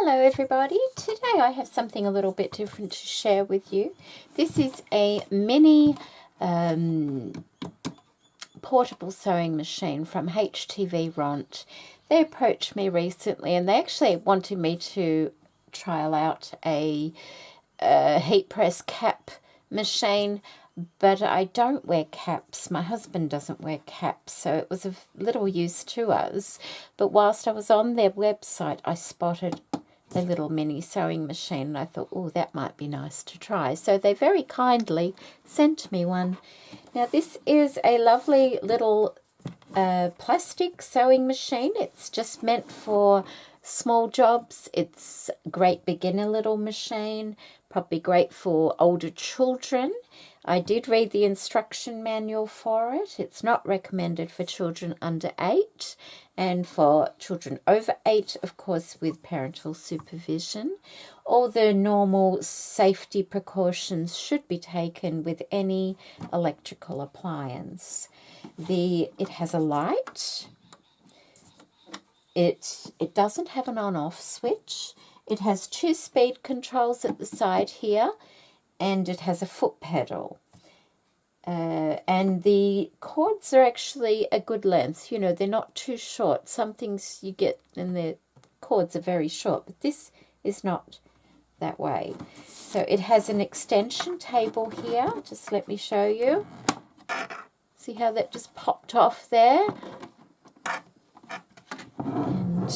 Hello everybody, today I have something a little bit different to share with you. This is a mini portable sewing machine from HTVRONT. They approached me recently and they actually wanted me to trial out a heat press cap machine, but I don't wear caps. My husband doesn't wear caps, so it was of little use to us. But whilst I was on their website, I spotted a little mini sewing machine and I thought, oh, that might be nice to try. So they very kindly sent me one. Now this is a lovely little plastic sewing machine. It's just meant for small jobs. It's a great beginner little machine, probably great for older children. I did read the instruction manual for it. It's not recommended for children under 8 and for children over 8, of course, with parental supervision. All the normal safety precautions should be taken with any electrical appliance. It has a light. It doesn't have an on-off switch. It has 2 speed controls at the side here, and it has a foot pedal. And the cords are actually a good length. You know, they're not too short. Some things you get and the cords are very short, but this is not that way. So it has an extension table here. Just let me show you. See how that just popped off there? And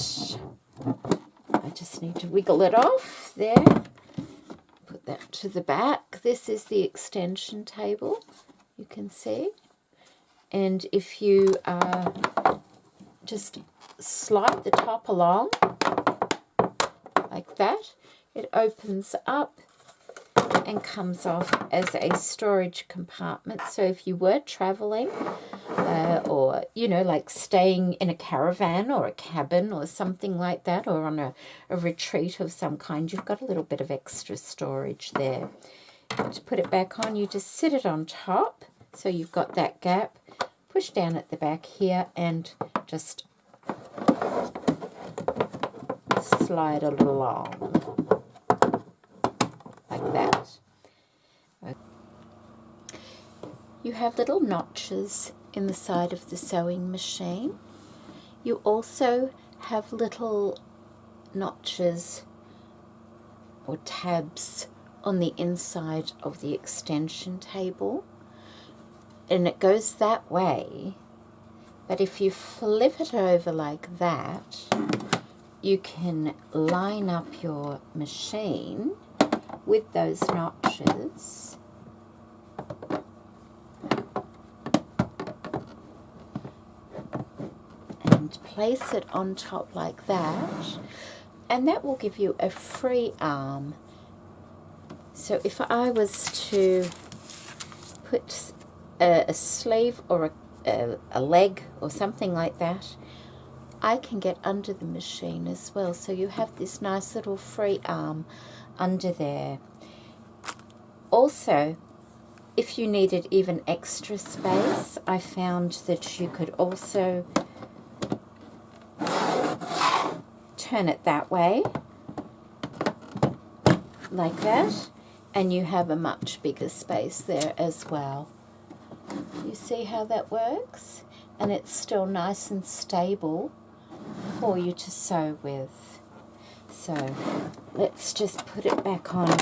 I just need to wiggle it off there. Put that to the back. This is the extension table, you can see. And if you just slide the top along like that, it opens up and comes off as a storage compartment. So if you were traveling or, you know, like staying in a caravan or a cabin or something like that, or on a retreat of some kind, you've got a little bit of extra storage there. To put it back on, you just sit it on top, so you've got that gap. Push down at the back here and just slide it along like that. You have little notches in the side of the sewing machine. You also have little notches or tabs on the inside of the extension table, and it goes that way, but if you flip it over like that, you can line up your machine with those notches and place it on top like that, and that will give you a free arm. So if I was to put a sleeve or a leg or something like that, I can get under the machine as well. So you have this nice little free arm under there. Also, if you needed even extra space, I found that you could also turn it that way, like that, and you have a much bigger space there as well. You see how that works? And it's still nice and stable for you to sew with. So let's just put it back on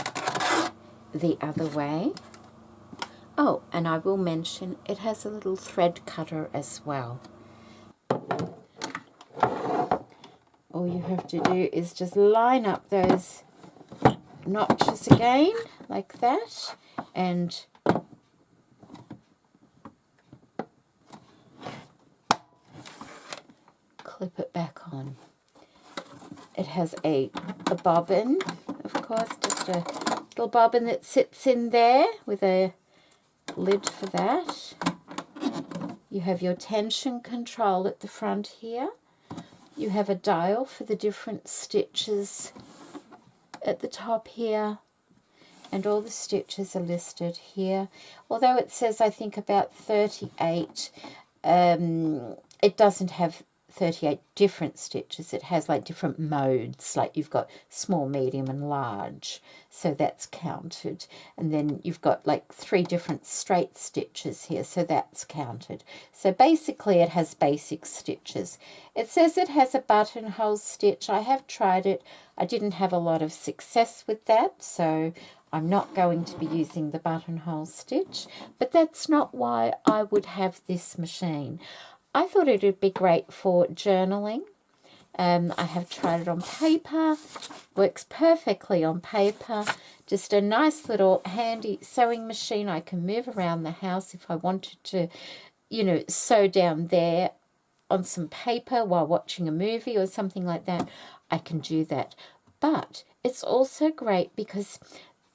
the other way. Oh, and I will mention it has a little thread cutter as well. All you have to do is just line up those notches again, like that, and clip it back on. It has a bobbin, of course, just a little bobbin that sits in there with a lid for that. You have your tension control at the front here. You have a dial for the different stitches at the top here, and all the stitches are listed here. Although it says, I think, about 38, it doesn't have 38 different stitches. It has like different modes, like you've got small, medium and large, so that's counted. And then you've got like 3 different straight stitches here, so that's counted. So basically it has basic stitches. It says it has a buttonhole stitch. I have tried it. I didn't have a lot of success with that, so I'm not going to be using the buttonhole stitch, but that's not why I would have this machine. I thought it would be great for journaling. I have tried it on paper, works perfectly on paper. Just a nice little handy sewing machine. I can move around the house if I wanted to, you know, sew down there on some paper while watching a movie or something like that. I can do that. But it's also great because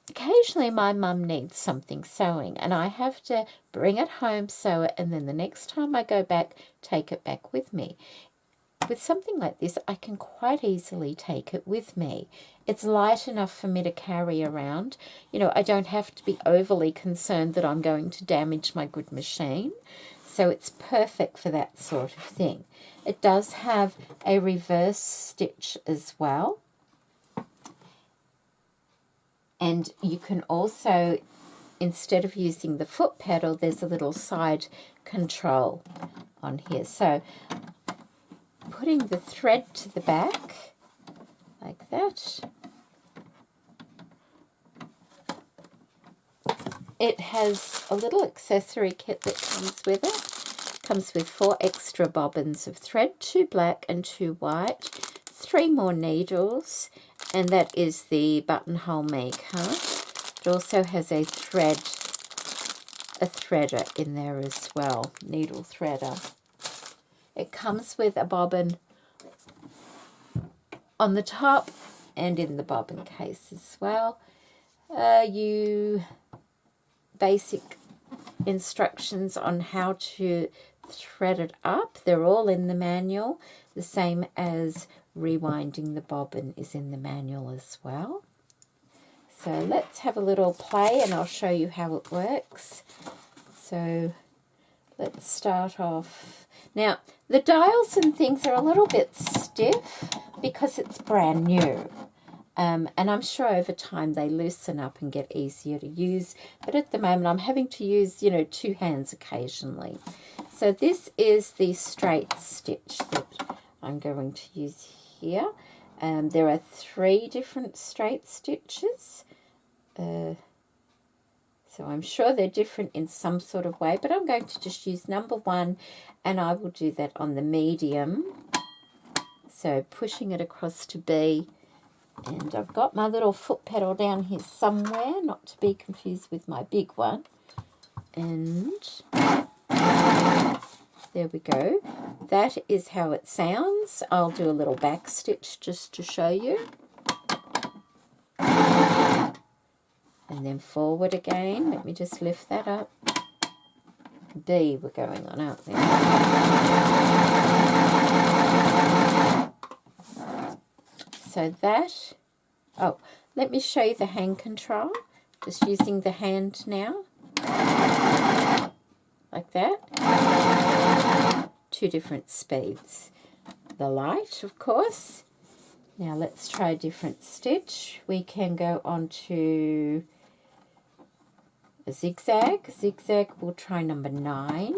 occasionally my mum needs something sewing and I have to bring it home, sew it, and then the next time I go back, take it back with me. With something like this, I can quite easily take it with me. It's light enough for me to carry around. You know, I don't have to be overly concerned that I'm going to damage my good machine. So it's perfect for that sort of thing. It does have a reverse stitch as well. And you can also, instead of using the foot pedal, there's a little side control on here. So putting the thread to the back like that. It has a little accessory kit that comes with it. Comes with 4 extra bobbins of thread, 2 black and 2 white, 3 more needles, and that is the buttonhole maker. It also has a threader in there as well, needle threader. It comes with a bobbin on the top and in the bobbin case as well. Basic instructions on how to thread it up. They're all in the manual. The same as rewinding the bobbin is in the manual as well. So let's have a little play and I'll show you how it works. So let's start off. Now, the dials and things are a little bit stiff because it's brand new. And I'm sure over time they loosen up and get easier to use. But at the moment I'm having to use, you know, 2 hands occasionally. So this is the straight stitch that I'm going to use here. There are 3 different straight stitches. So I'm sure they're different in some sort of way, but I'm going to just use number 1 and I will do that on the medium. So pushing it across to B. And I've got my little foot pedal down here somewhere, not to be confused with my big one. And there we go. That is how it sounds. I'll do a little back stitch just to show you. And then forward again. Let me just lift that up. B we're going on, aren't we? So that, let me show you the hand control. Just using the hand now. Like that. 2 different speeds. The light, of course. Now let's try a different stitch. We can go on to a zigzag. Zigzag, we'll try number 9.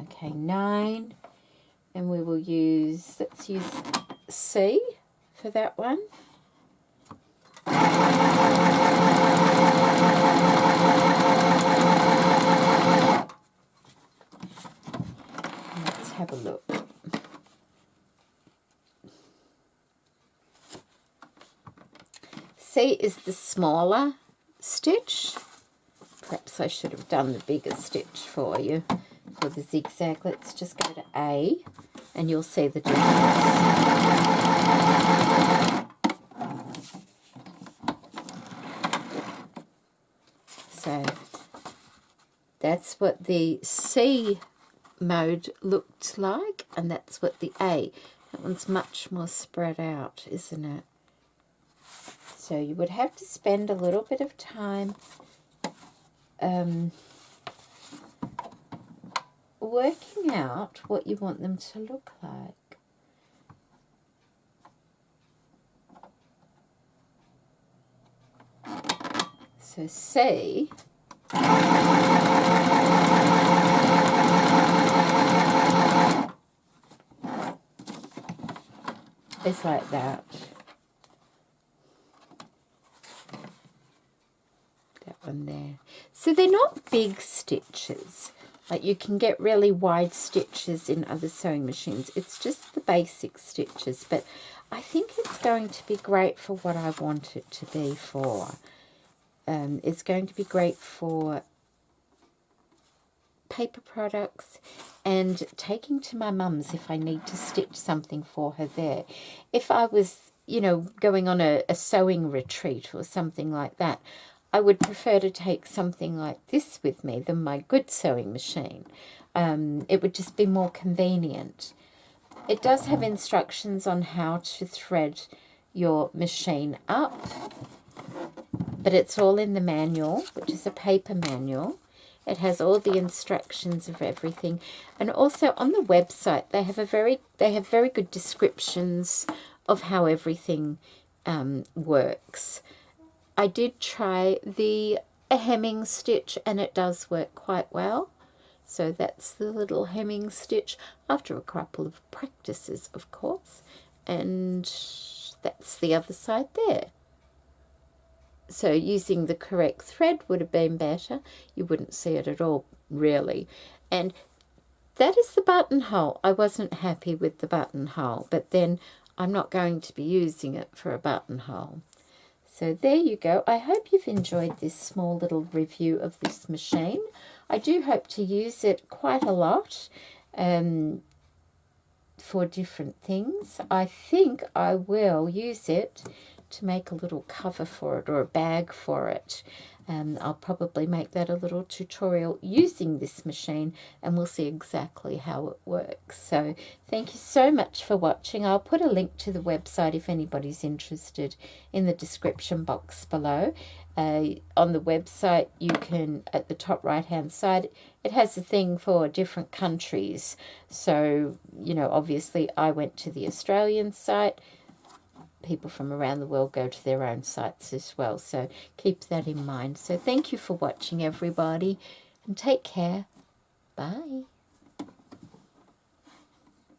Okay, 9. And we will use, let's use C for that one. Let's have a look. C is the smaller stitch. Perhaps I should have done the bigger stitch for you. For the zigzag, let's just go to A and you'll see the difference. So that's what the C mode looked like, and that's what the A. That one's much more spread out, isn't it? So you would have to spend a little bit of time working out what you want them to look like. So C is like that. That one there. So they're not big stitches. Like you can get really wide stitches in other sewing machines. It's just the basic stitches, but I think it's going to be great for what I want it to be for. It's going to be great for paper products and taking to my mum's if I need to stitch something for her there. If I was, you know, going on a sewing retreat or something like that, I would prefer to take something like this with me than my good sewing machine. It would just be more convenient. It does have instructions on how to thread your machine up, but it's all in the manual, which is a paper manual. It has all the instructions of everything, and also on the website they have very good descriptions of how everything works. I did try the hemming stitch, and it does work quite well. So that's the little hemming stitch after a couple of practices, of course, and that's the other side there. So using the correct thread would have been better. You wouldn't see it at all, really. And that is the buttonhole. I wasn't happy with the buttonhole, but then I'm not going to be using it for a buttonhole. So there you go. I hope you've enjoyed this small little review of this machine. I do hope to use it quite a lot for different things. I think I will use it to make a little cover for it or a bag for it. I'll probably make that a little tutorial using this machine, and we'll see exactly how it works. So thank you so much for watching. I'll put a link to the website if anybody's interested in the description box below. On the website, you can, at the top right hand side, it has a thing for different countries. So, you know, obviously I went to the Australian site. People from around the world go to their own sites as well, so keep that in mind. So thank you for watching, everybody, and take care. Bye.